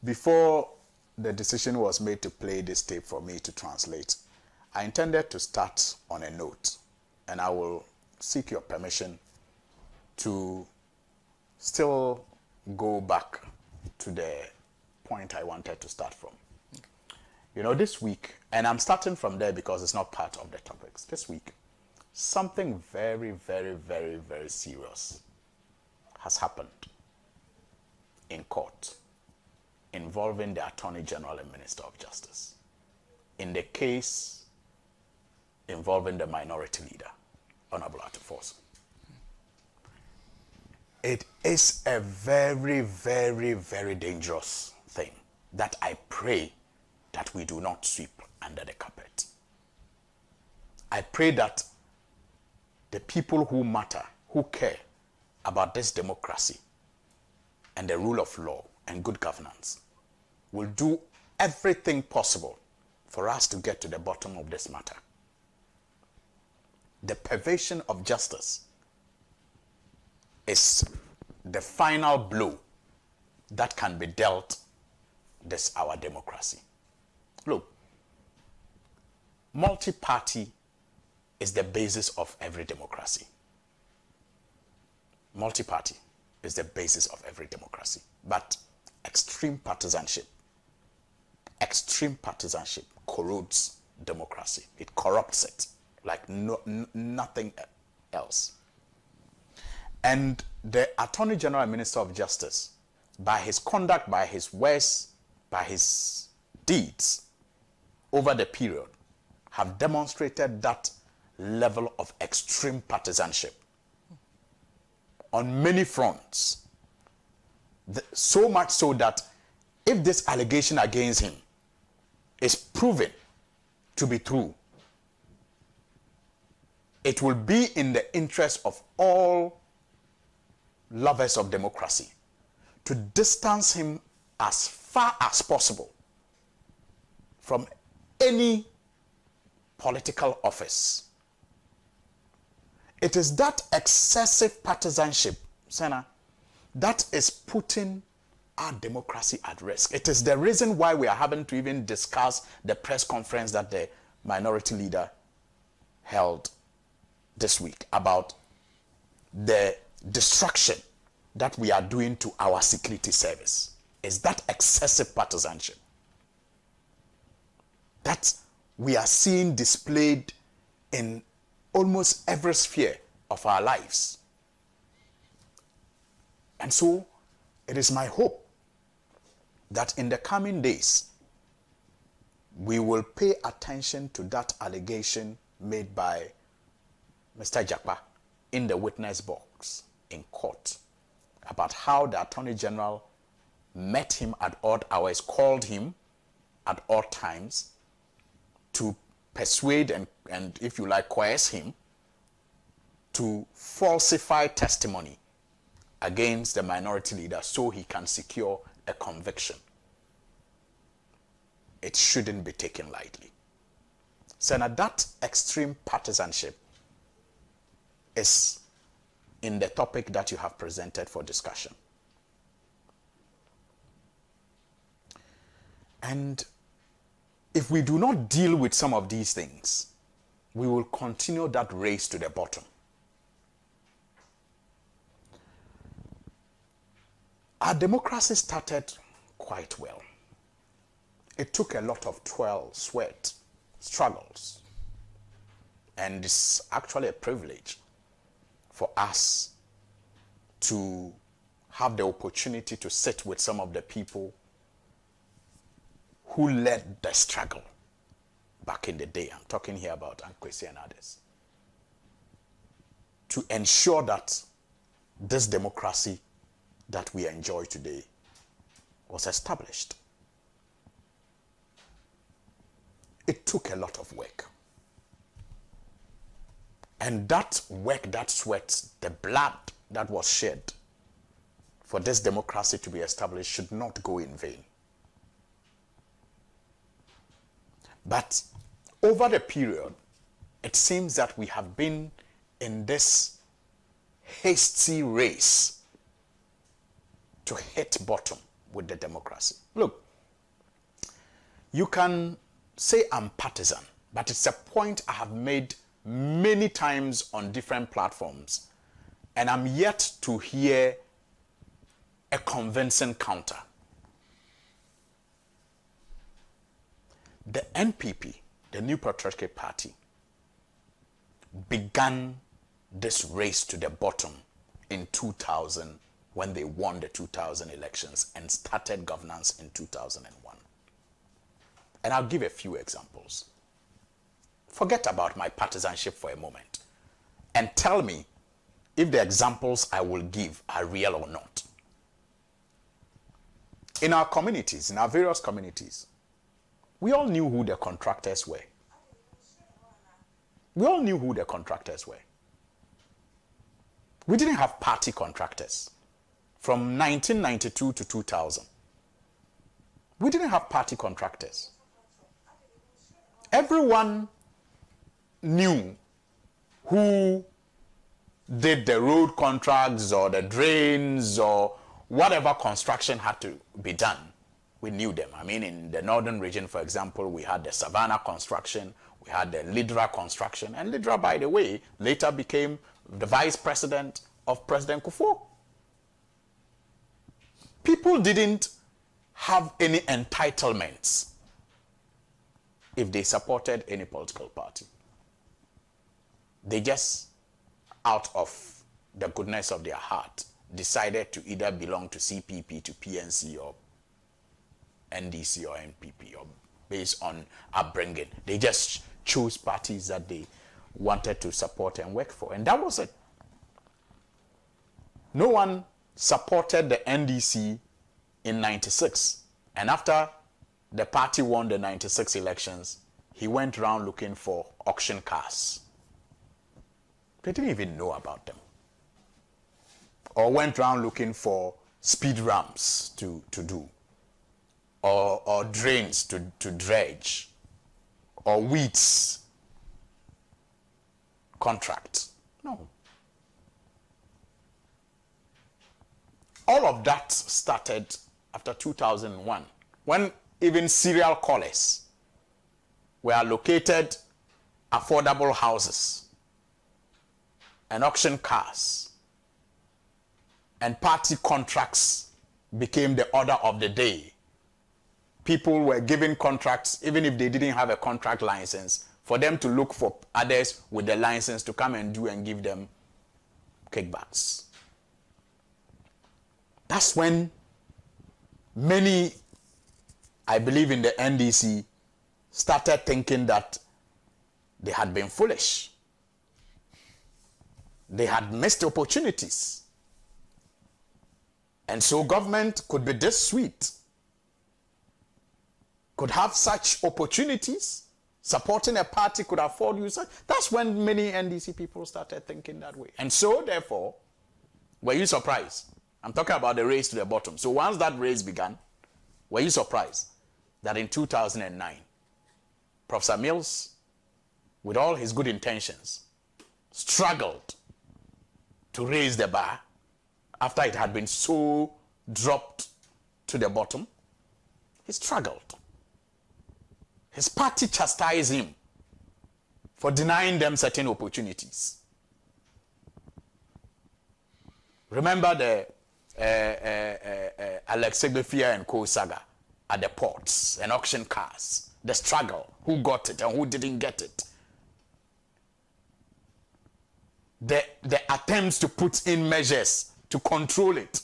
before the decision was made to play this tape for me to translate, I intended to start on a note, and I will seek your permission to still go back to the point I wanted to start from. You know, this week, and I'm starting from there because it's not part of the topics. This week, something very, very, very, very serious has happened in court involving the Attorney General and Minister of Justice in the case involving the minority leader, Honorable Kufuor. It is a very, very, very dangerous thing that I pray that we do not sweep under the carpet. I pray that the people who matter, who care about this democracy and the rule of law and good governance will do everything possible for us to get to the bottom of this matter. The perversion of justice is the final blow that can be dealt this our democracy. Look, multi-party is the basis of every democracy. Multi-party is the basis of every democracy. But extreme partisanship corrodes democracy. It corrupts it like nothing else. And the Attorney General and Minister of Justice, by his conduct, by his words, by his deeds over the period, have demonstrated that level of extreme partisanship on many fronts. So much so that if this allegation against him is proven to be true, it will be in the interest of all lovers of democracy to distance him as far as possible from any political office. It is that excessive partisanship, Senna, that is putting our democracy at risk. It is the reason why we are having to even discuss the press conference that the minority leader held this week about the destruction that we are doing to our security service. Is that excessive partisanship that we are seeing displayed in almost every sphere of our lives. And so it is my hope that in the coming days we will pay attention to that allegation made by Mr. Japa in the witness box in court about how the Attorney General met him at odd hours, called him at odd times to persuade and if you like, coerce him to falsify testimony against the minority leader so he can secure a conviction. It shouldn't be taken lightly. So now that extreme partisanship is in the topic that you have presented for discussion. And if we do not deal with some of these things, we will continue that race to the bottom. Our democracy started quite well. It took a lot of toil, sweat, struggles, and it's actually a privilege for us to have the opportunity to sit with some of the people who led the struggle back in the day. I'm talking here about Ankwesi and others. To ensure that this democracy that we enjoy today was established. It took a lot of work. And that work, that sweat, the blood that was shed for this democracy to be established should not go in vain. But over the period, it seems that we have been in this hasty race to hit bottom with the democracy. Look, you can say I'm partisan, but it's a point I have made many times on different platforms, and I'm yet to hear a convincing counter. The NPP, the New Patriotic Party, began this race to the bottom in 2000 when they won the 2000 elections and started governance in 2001. And I'll give a few examples. Forget about my partisanship for a moment and tell me if the examples I will give are real or not. In our communities, in our various communities, we all knew who the contractors were. We all knew who the contractors were. We didn't have party contractors from 1992 to 2000. We didn't have party contractors. Everyone knew who did the road contracts or the drains or whatever construction had to be done. We knew them. I mean, in the northern region, for example, we had the Savannah construction, we had the Lidra construction, and Lidra, by the way, later became the vice president of President Kufuor. People didn't have any entitlements if they supported any political party. They just, out of the goodness of their heart, decided to either belong to CPP, to PNC, or NDC or NPP, or based on upbringing. They just chose parties that they wanted to support and work for. And that was it. No one supported the NDC in 96. And after the party won the 96 elections, he went around looking for auction cars. They didn't even know about them. Or went around looking for speed ramps to do. Or drains to dredge. Or weeds contract. No. All of that started after 2001, when even serial callers were allocated affordable houses and auction cars, and party contracts became the order of the day. People were given contracts, even if they didn't have a contract license, for them to look for others with the license to come and do and give them kickbacks. That's when many, I believe in the NDC, started thinking that they had been foolish. They had missed opportunities. And so government could be this sweet, could have such opportunities, supporting a party could afford you such. That's when many NDC people started thinking that way. And so, therefore, were you surprised? I'm talking about the race to the bottom. So once that race began, were you surprised that in 2009, Professor Mills, with all his good intentions, struggled to raise the bar after it had been so dropped to the bottom? He struggled. His party chastised him for denying them certain opportunities. Remember the Alex Segbefia and Co saga at the ports and auction cars, the struggle, who got it and who didn't get it. The attempts to put in measures to control it.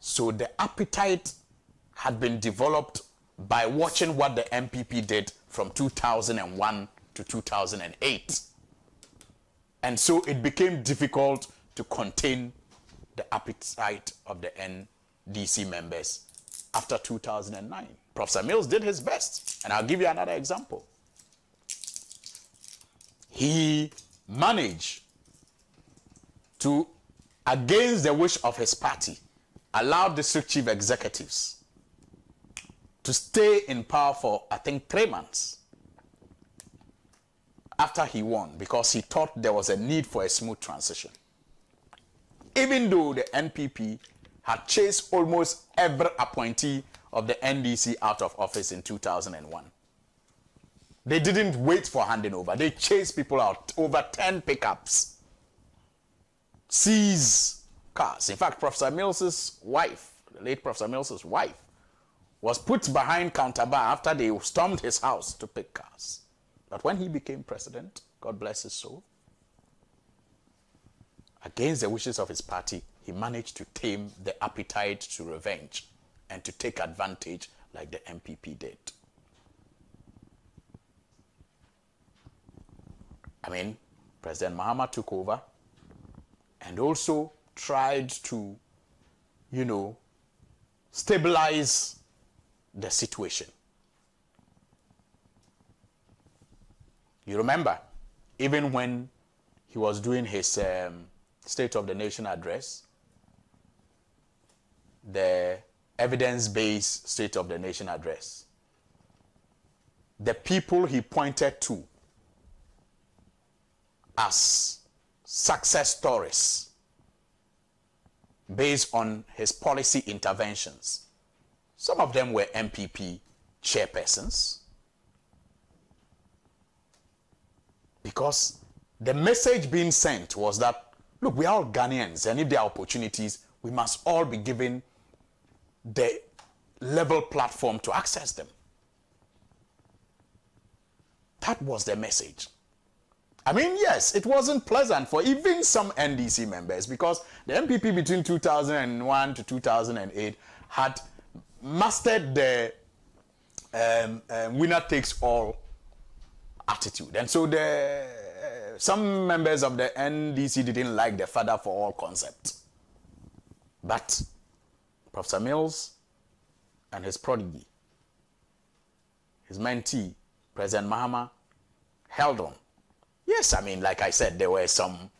So the appetite had been developed by watching what the MPP did from 2001 to 2008. And so it became difficult to contain the appetite of the NDC members after 2009. Professor Mills did his best, and I'll give you another example. He managed to, against the wish of his party, allow district chief executives to stay in power for, I think, 3 months after he won, because he thought there was a need for a smooth transition. even though the NPP had chased almost every appointee of the NDC out of office in 2001. They didn't wait for handing over. They chased people out. Over 10 pickups. Seize cars. In fact, Professor Mills's wife, the late Professor Mills's wife, was put behind counterbar after they stormed his house to pick cars. But when he became president, God bless his soul, against the wishes of his party, he managed to tame the appetite to revenge and to take advantage like the MPP did. I mean, President Mahama took over and also tried to, stabilize the situation. You remember, even when he was doing his State of the Nation address, the evidence-based State of the Nation address, the people he pointed to as success stories based on his policy interventions, some of them were MPP chairpersons, because the message being sent was that, look, we are all Ghanaians, and if there are opportunities, we must all be given the level platform to access them. That was the message. I mean, yes, it wasn't pleasant for even some NDC members, because the MPP between 2001 to 2008 had mastered the winner-takes-all attitude. And so some members of the NDC didn't like the father-for-all concept. But Professor Mills and his prodigy, his mentee, President Mahama, held on. Yes, I mean, like I said, there were some...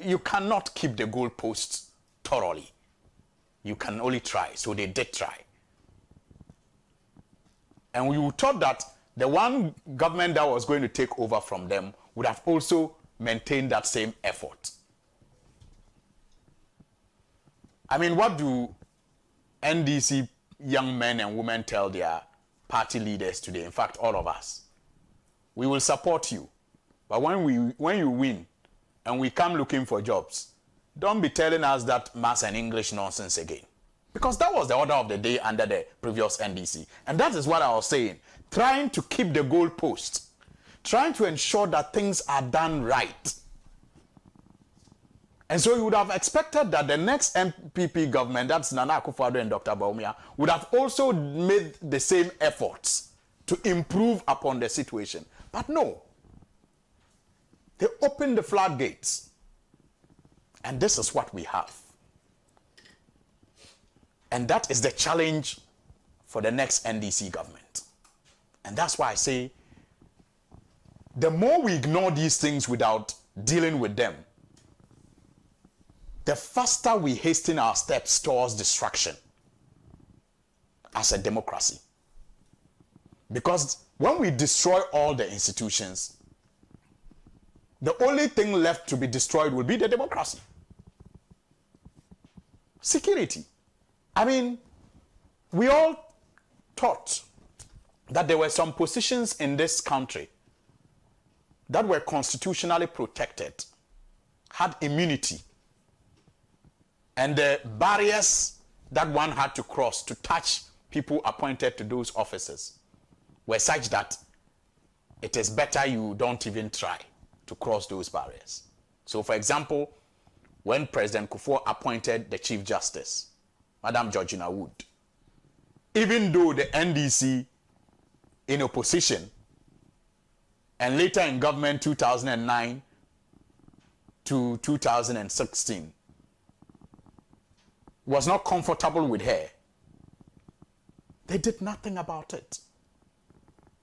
You cannot keep the goalposts thoroughly. You can only try, so they did try. And we thought that the one government that was going to take over from them would have also maintained that same effort. I mean, what do NDC young men and women tell their party leaders today? In fact, all of us. We will support you. But when you win and we come looking for jobs, don't be telling us that maths and English nonsense again. Because that was the order of the day under the previous NDC. And that is what I was saying. Trying to keep the goalpost. Trying to ensure that things are done right. And so you would have expected that the next MPP government, that's Nana Kufuor and Dr. Bawumia, would have also made the same efforts to improve upon the situation. But no. They opened the floodgates. And this is what we have. And that is the challenge for the next NDC government. And that's why I say, the more we ignore these things without dealing with them, the faster we hasten our steps towards destruction as a democracy. Because when we destroy all the institutions, the only thing left to be destroyed will be the democracy. Security. I mean, we all thought that there were some positions in this country that were constitutionally protected, had immunity, and the barriers that one had to cross to touch people appointed to those offices were such that it is better you don't even try to cross those barriers. So, for example, when President Kufuor appointed the Chief Justice, Madam Georgina Wood, even though the NDC in opposition and later in government 2009 to 2016 was not comfortable with her, they did nothing about it.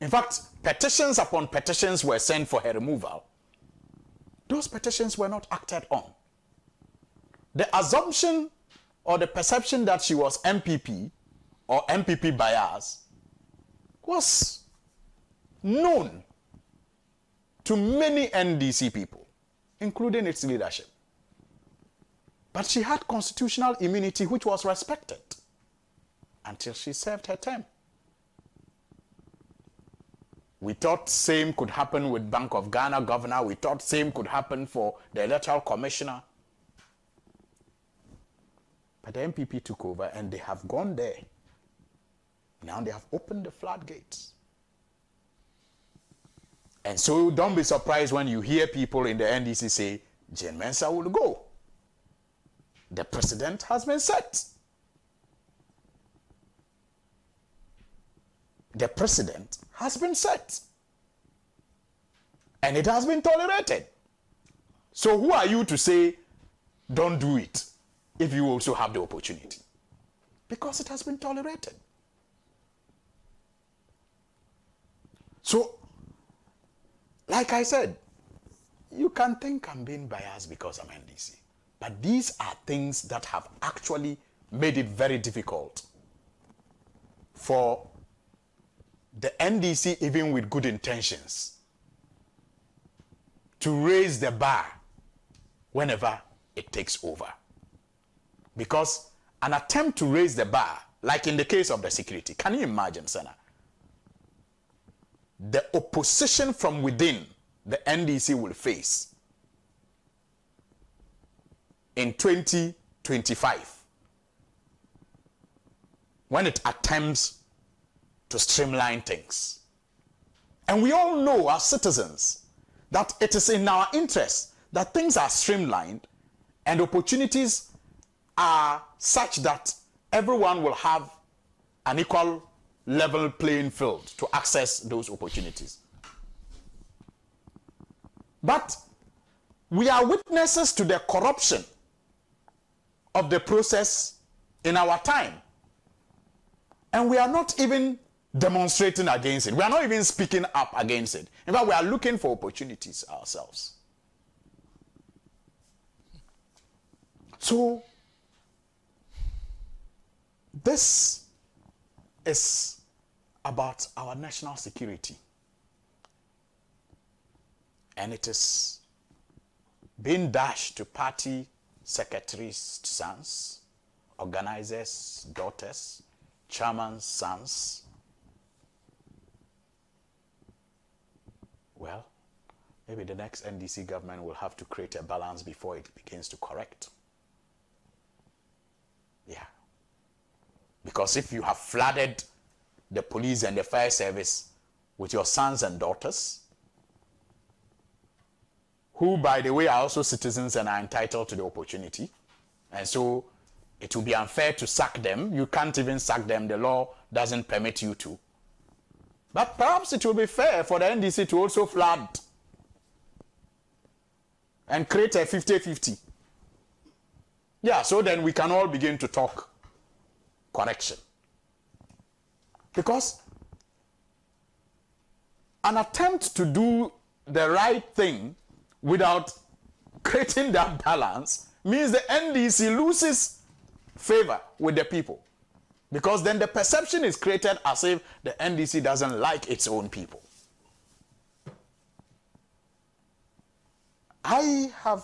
In fact, petitions upon petitions were sent for her removal. Those petitions were not acted on. The assumption or the perception that she was MPP or MPP bias was known to many NDC people, including its leadership. But she had constitutional immunity, which was respected until she served her term. We thought same could happen with Bank of Ghana governor. We thought same could happen for the electoral commissioner. But the MPP took over and they have gone there. Now they have opened the floodgates. And so don't be surprised when you hear people in the NDC say, Jane Mensah will go. The precedent has been set. The precedent has been set. And it has been tolerated. So who are you to say, don't do it, if you also have the opportunity? Because it has been tolerated. So, like I said, you can think I'm being biased because I'm NDC. But these are things that have actually made it very difficult for the NDC, even with good intentions, to raise the bar whenever it takes over. Because an attempt to raise the bar, like in the case of the security, can you imagine, Senna? The opposition from within the NDC will face in 2025 when it attempts to streamline things. And we all know as citizens that it is in our interest that things are streamlined and opportunities are such that everyone will have an equal level playing field to access those opportunities. But we are witnesses to the corruption of the process in our time. And we are not even demonstrating against it. We are not even speaking up against it. In fact, we are looking for opportunities ourselves. So, this is about our national security. And it is being dashed to party secretaries' sons, organizers' daughters, chairman's sons. Well, maybe the next NDC government will have to create a balance before it begins to correct. Yeah. Because if you have flooded the police and the fire service with your sons and daughters, who, by the way, are also citizens and are entitled to the opportunity, and so it will be unfair to sack them. You can't even sack them. The law doesn't permit you to. But perhaps it will be fair for the NDC to also flood and create a 50-50. Yeah, so then we can all begin to talk correction. Because an attempt to do the right thing without creating that balance means the NDC loses favor with the people. Because then the perception is created as if the NDC doesn't like its own people. I have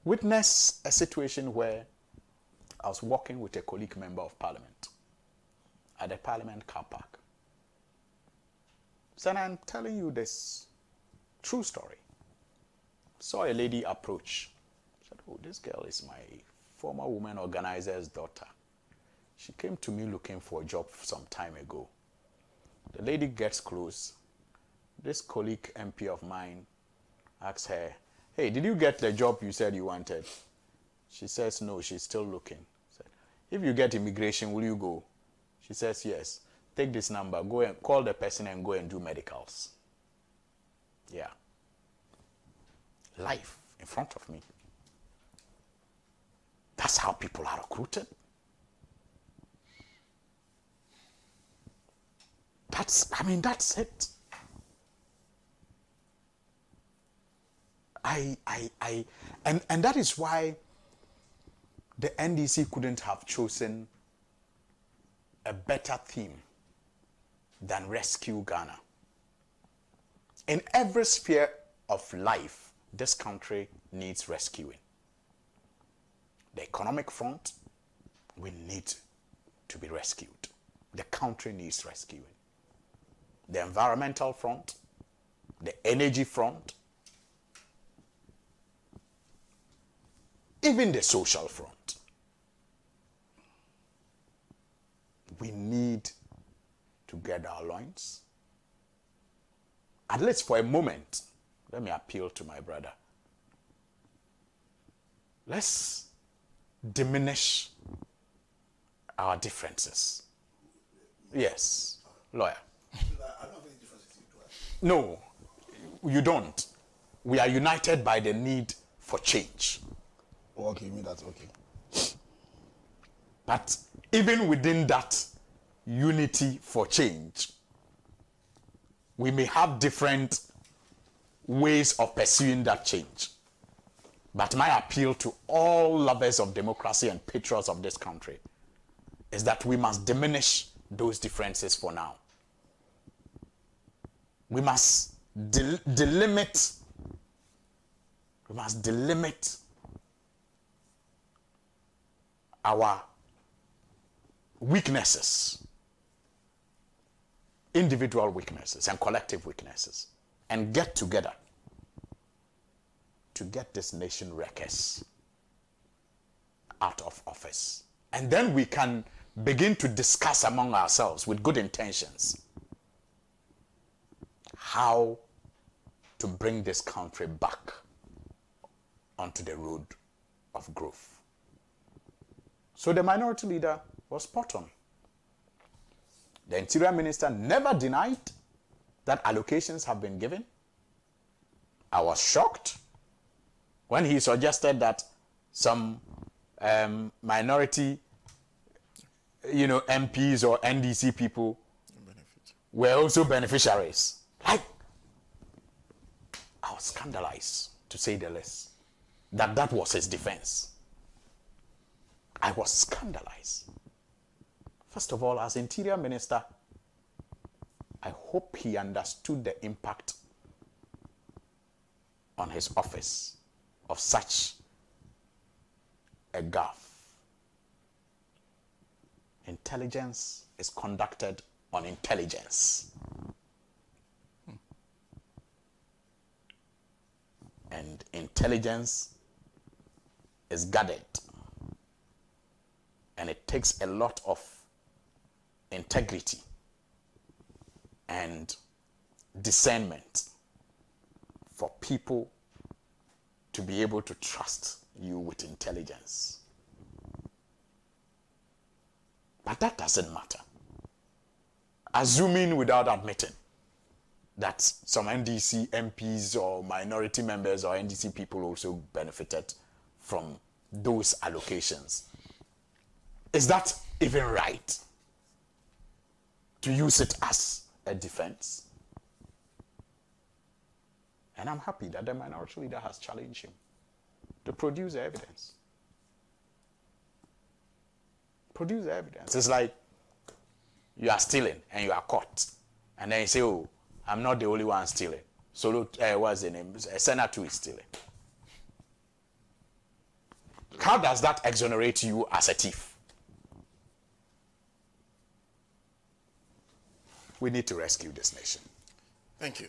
witnessed a situation where I was walking with a colleague member of parliament at the parliament car park. So I'm telling you this true story. Saw a lady approach. Said, oh, this girl is my former woman organizer's daughter. She came to me looking for a job some time ago. The lady gets close. This colleague MP of mine asks her, hey, did you get the job you said you wanted? She says, no, she's still looking. Said, if you get immigration, will you go? She says, yes. Take this number, go and call the person and go and do medicals. Yeah. Life in front of me. That's how people are recruited. That's it. And that is why the NDC couldn't have chosen a better theme than Rescue Ghana. In every sphere of life, this country needs rescuing. The economic front, we need to be rescued. The country needs rescuing. The environmental front, the energy front, even the social front. We need to get our loins. At least for a moment, let me appeal to my brother. Let's diminish our differences. Yes, lawyer. I don't have any differences with you. No, you don't. We are united by the need for change. Oh, okay, you mean that, okay. But even within that unity for change, we may have different ways of pursuing that change. But my appeal to all lovers of democracy and patriots of this country is that we must diminish those differences for now. We must delimit our weaknesses, individual weaknesses and collective weaknesses, and get together to get this nation wreckers out of office. And then we can begin to discuss among ourselves with good intentions how to bring this country back onto the road of growth. So the minority leader was spot on. The Interior Minister never denied that allocations have been given. I was shocked when he suggested that some minority, MPs or NDC people were also beneficiaries. Like, I was scandalized, to say the least, that was his defense. I was scandalized. First of all, as Interior Minister, I hope he understood the impact on his office of such a gaffe. Intelligence is conducted on intelligence. And intelligence is gathered. And it takes a lot of integrity and discernment for people to be able to trust you with intelligence. But that doesn't matter. Assuming without admitting that some NDC MPs or minority members or NDC people also benefited from those allocations. Is that even right? To use it as a defense? And I'm happy that the minority leader has challenged him to produce the evidence. Produce the evidence. It's like you are stealing and you are caught. And then you say, oh, I'm not the only one stealing. So what's the name? Senator is stealing. How does that exonerate you as a thief? We need to rescue this nation. Thank you.